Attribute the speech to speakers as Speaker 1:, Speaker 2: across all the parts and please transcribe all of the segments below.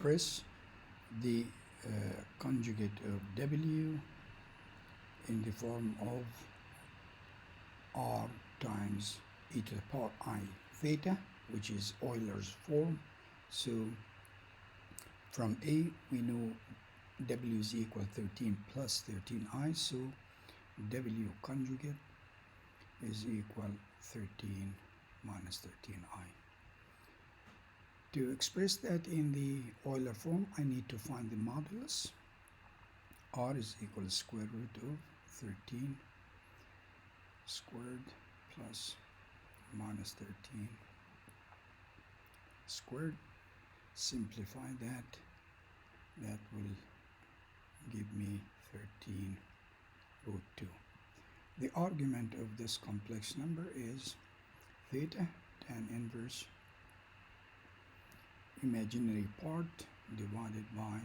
Speaker 1: Press the conjugate of W in the form of R times e to the power I theta, which is Euler's form. So from A we know W is equal 13 plus 13I, so W conjugate is equal 13 minus 13I. To express that in the Euler form, I need to find the modulus. R is equal to square root of 13 squared plus minus 13 squared. Simplify that. That will give me 13 root 2. The argument of this complex number is theta tan inverse imaginary part divided by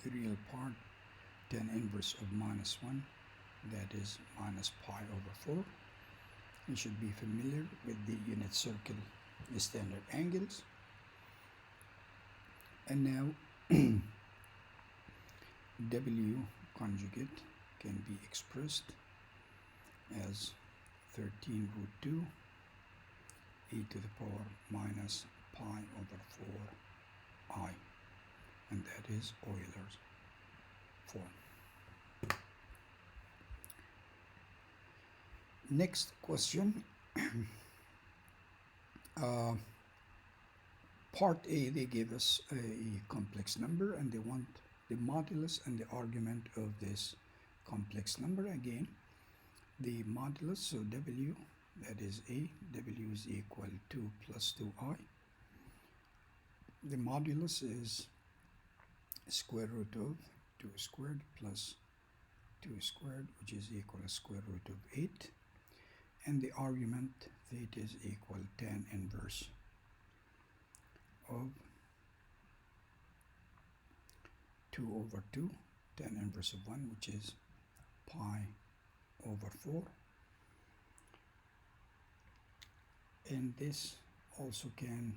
Speaker 1: the real part, tan inverse of minus 1, that is minus pi over 4. You should be familiar with the unit circle standard angles. And now W conjugate can be expressed as 13 root 2 e to the power minus pi over 4I, and that is Euler's form. Next question. Part A, they give us a complex number and they want the modulus and the argument of this complex number. Again, the modulus, so W, that is A, W is equal to plus 2I. The modulus is square root of 2 squared plus 2 squared, which is equal to square root of 8. And the argument theta is equal tan inverse of 2 over 2, tan inverse of 1, which is pi over 4. And this also can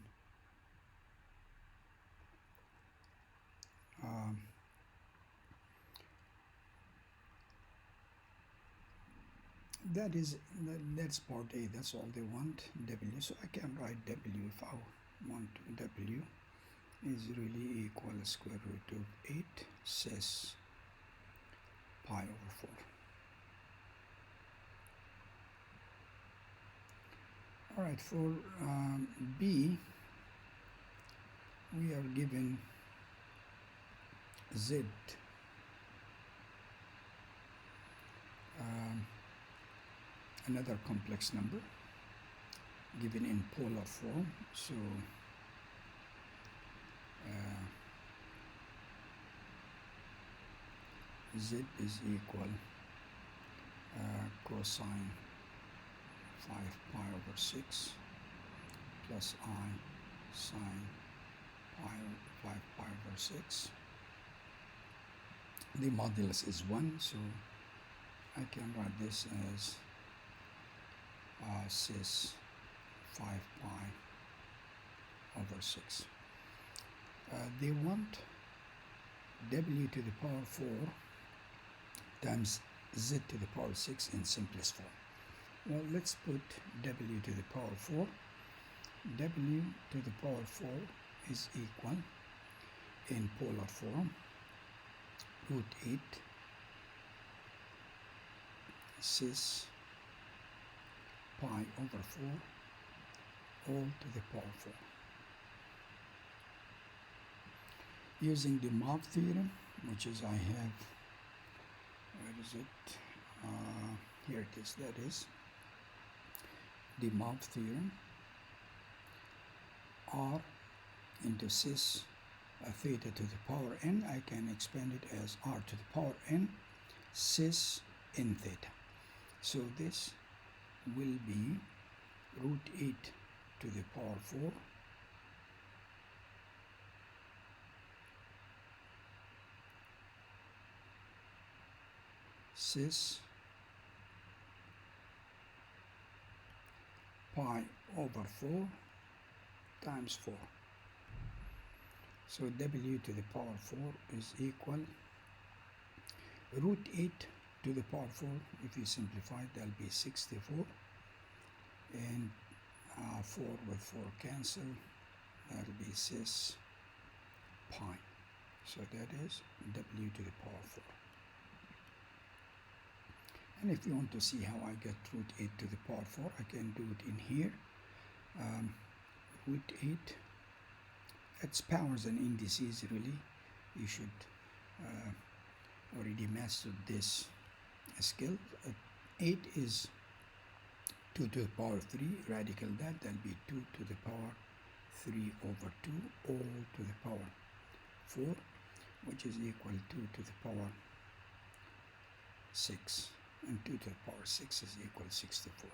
Speaker 1: that's part A, that's all they want, W. So I can write W if I want to. W is really equal to square root of 8 cis pi over 4. All right, for B, we are given Z another complex number given in polar form. So Z is equal cosine 5 pi over 6 plus I sine 5 pi over 6. The modulus is 1, so I can write this as cis 5 pi over 6. They want W to the power 4 times Z to the power 6 in simplest form. Well, let's put W to the power 4. W to the power 4 is equal in polar form root 8 cis pi over 4 all to the power 4. Using the Mach theorem, which is I have, where is it? Here it is, that is the Mach theorem. R into cis theta to the power n, I can expand it as R to the power n cis n theta. So this will be root 8 to the power 4 cis pi over 4 times 4. So w to the power 4 is equal root 8 to the power 4. If you simplify it, that'll be 64, and 4 with 4 cancel, that'll be cis pi. So that is w to the power 4. And if you want to see how I get root 8 to the power 4, I can do it in here. Root 8, it's powers and indices really. You should already mastered this skill. 8 is 2 to the power 3, radical that'll be 2 to the power 3 over 2, all to the power 4, which is equal to 2 to the power 6, and 2 to the power 6 is equal to 64.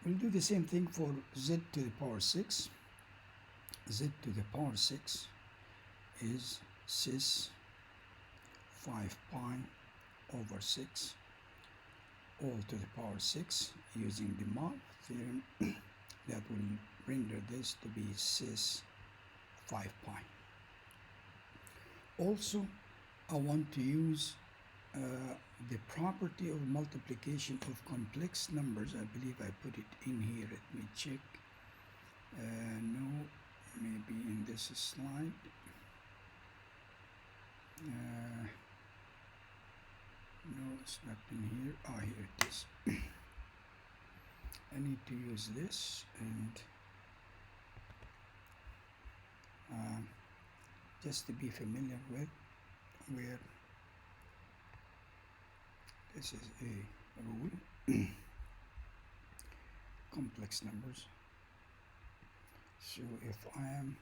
Speaker 1: We'll do the same thing for z to the power 6. Z to the power 6 is cis 5 pi over 6, all to the power 6, using the mod theorem. That will render this to be cis 5 pi. Also, I want to use the property of multiplication of complex numbers. I believe I put it in here. Let me check. No, maybe in this slide. No, it's not in here. Oh, here it is. I need to use this, and just to be familiar with where this is a rule. Complex numbers. So if I am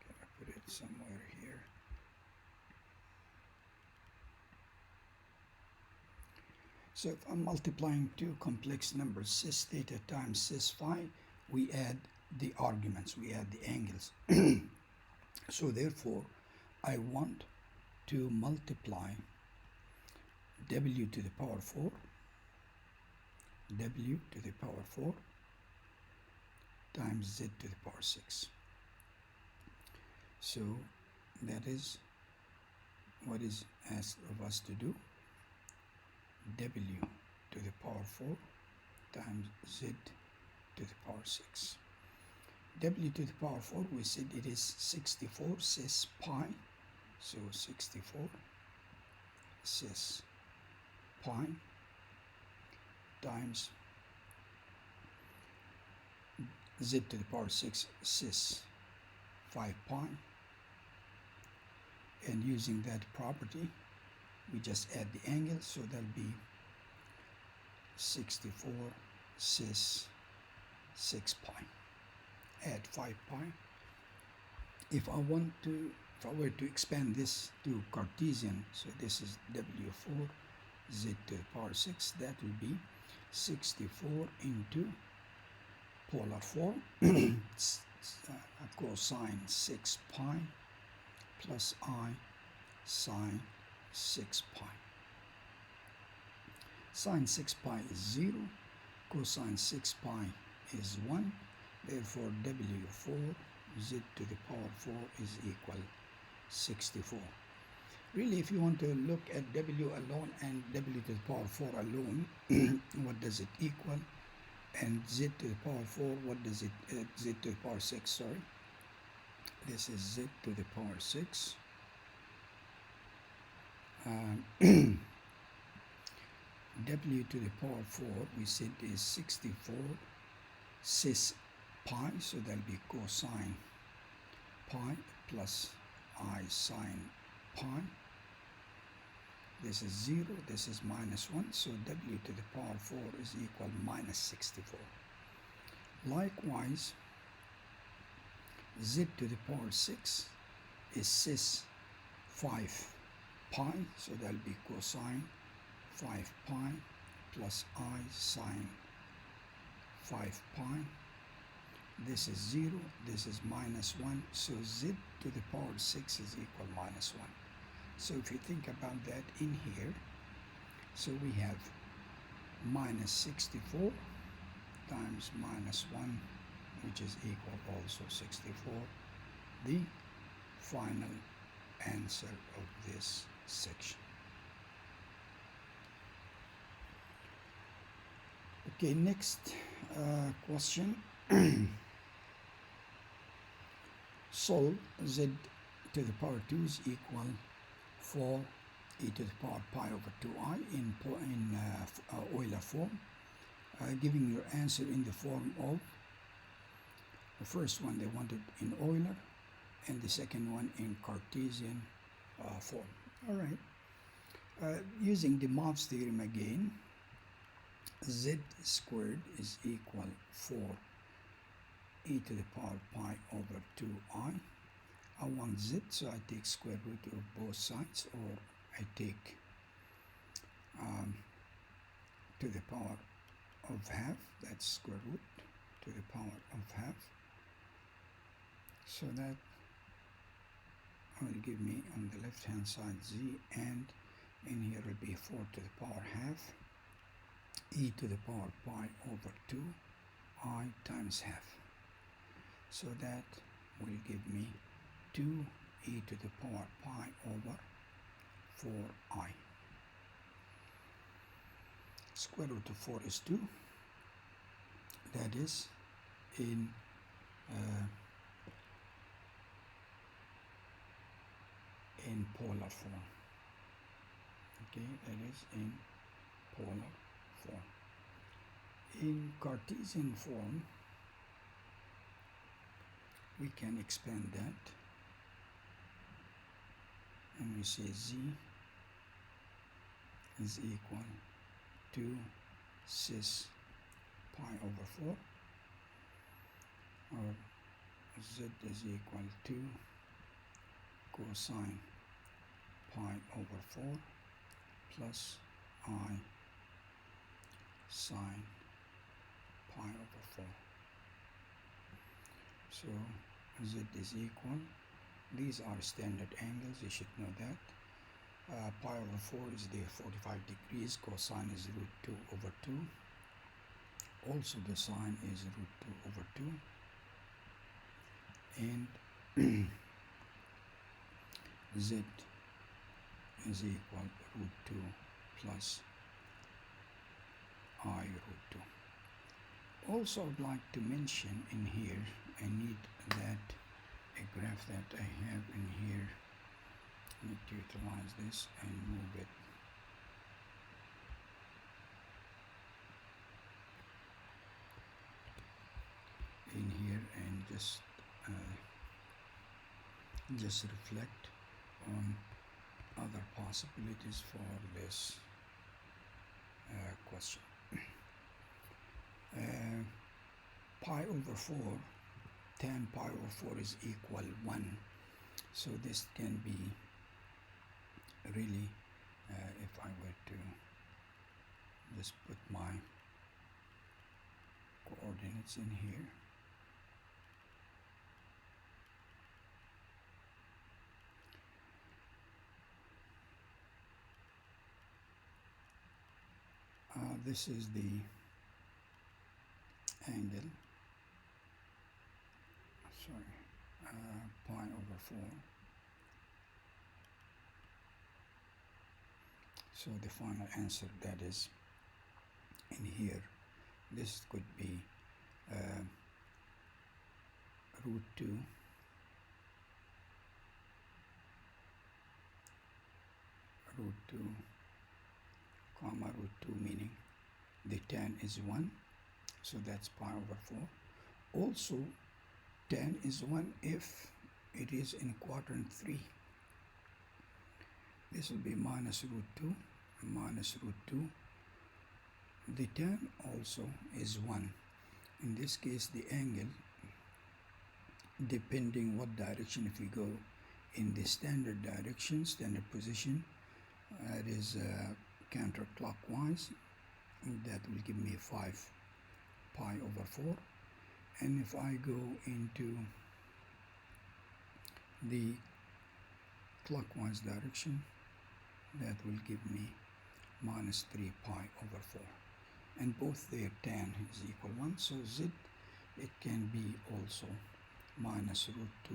Speaker 1: can I put it somewhere here? So if I'm multiplying two complex numbers, cis theta times cis phi, we add the arguments, we add the angles. So therefore, I want to multiply w to the power 4, w to the power 4 times z to the power 6. So that is what is asked of us to do. W to the power 4 times z to the power 6. W to the power 4, we said it is 64 cis pi. So 64 cis pi times z to the power 6 cis 5 pi. And using that property, we just add the angle, so that'll be 64 cis 6 pi. Add 5 pi. If I were to expand this to Cartesian, so this is W4 z to the power 6, that will be 64 into polar form cosine 6 pi plus I sine 6 pi. Sine 6 pi is 0, cosine 6 pi is 1, therefore W4 z to the power 4 is equal 64. Really, if you want to look at W alone and W to the power 4 alone, what does it equal? And z to the power 4, what does it, z to the power 6, sorry. This is z to the power 6. W to the power 4, we said is 64 cis pi, so that'll be cosine pi plus I sine pi. This is 0, this is minus 1, so W to the power 4 is equal minus 64. Likewise, z to the power 6 is cis 5 pi, so that'll be cosine 5 pi plus I sine 5 pi. This is 0, this is minus 1, so z to the power 6 is equal minus 1. So if you think about that in here, so we have minus 64 times minus 1, which is equal also 64, the final answer of this section. Okay, next question. Solve z to the power 2 is equal 4 e to the power pi over 2I in Euler form, giving your answer in the form of the first one they wanted in Euler and the second one in Cartesian form. All right. Using the Mott's theorem again, z squared is equal 4 e to the power pi over 2I. I want z, so I take square root of both sides, or I take to the power of half, that's square root to the power of half. So that will give me on the left hand side z, and in here will be 4 to the power half e to the power pi over 2I times half. So that will give me 2 e to the power pi over 4I. Square root of 4 is 2. That is in polar form. Okay, that is in polar form. In Cartesian form, we can expand that, and we say z is equal to cis pi over 4, or z is equal to cosine pi over 4 plus I sine pi over 4. So z is equal, these are standard angles, you should know that. Pi over 4 is the 45 degrees, cosine is root 2 over 2. Also the sine is root 2 over 2. And z is equal root 2 plus I root 2. Also, I'd like to mention in here, I need that a graph that I have in here. I need to utilize this and move it in here, and just reflect on other possibilities for this question. Pi over 4, tan pi over 4 is equal 1. So this can be really, if I were to just put my coordinates in here, this is the angle, pi over 4. So the final answer, that is in here, this could be root 2 comma root 2, meaning the tan is 1, so that's pi over 4. Also, tan is 1 if it is in quadrant 3. This will be minus root 2 minus root 2. The tan also is 1. In this case, the angle, depending what direction, if we go in the standard direction, standard position, it is counterclockwise, that will give me 5 pi over 4. And if I go into the clockwise direction, that will give me minus 3 pi over 4. And both their tan is equal 1, so z, it can be also minus root 2